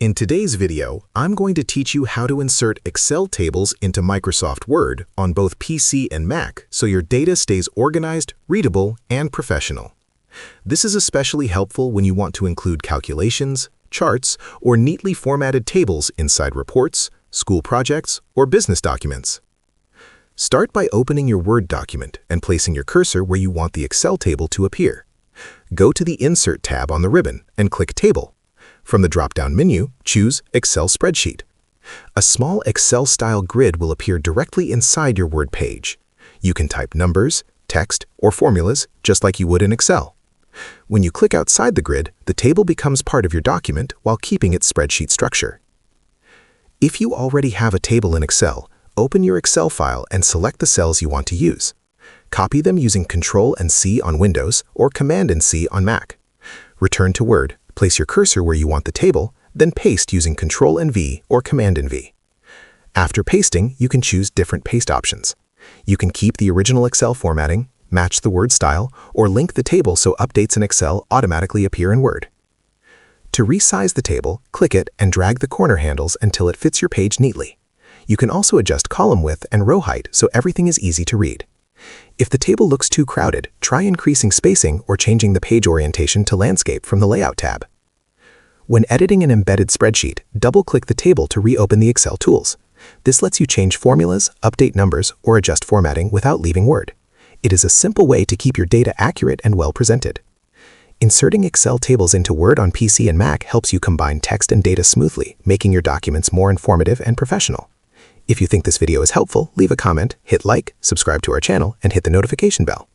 In today's video, I'm going to teach you how to insert Excel tables into Microsoft Word on both PC and Mac so your data stays organized, readable, and professional. This is especially helpful when you want to include calculations, charts, or neatly formatted tables inside reports, school projects, or business documents. Start by opening your Word document and placing your cursor where you want the Excel table to appear. Go to the Insert tab on the ribbon and click Table. From the drop-down menu, choose Excel Spreadsheet. A small Excel-style grid will appear directly inside your Word page. You can type numbers, text, or formulas just like you would in Excel. When you click outside the grid, the table becomes part of your document while keeping its spreadsheet structure. If you already have a table in Excel, open your Excel file and select the cells you want to use. Copy them using Ctrl and C on Windows or Command and C on Mac. Return to Word. Place your cursor where you want the table, then paste using Ctrl and V or Command and V. After pasting, you can choose different paste options. You can keep the original Excel formatting, match the Word style, or link the table so updates in Excel automatically appear in Word. To resize the table, click it and drag the corner handles until it fits your page neatly. You can also adjust column width and row height so everything is easy to read. If the table looks too crowded, try increasing spacing or changing the page orientation to landscape from the Layout tab. When editing an embedded spreadsheet, double-click the table to reopen the Excel tools. This lets you change formulas, update numbers, or adjust formatting without leaving Word. It is a simple way to keep your data accurate and well presented. Inserting Excel tables into Word on PC and Mac helps you combine text and data smoothly, making your documents more informative and professional. If you think this video is helpful, leave a comment, hit like, subscribe to our channel, and hit the notification bell.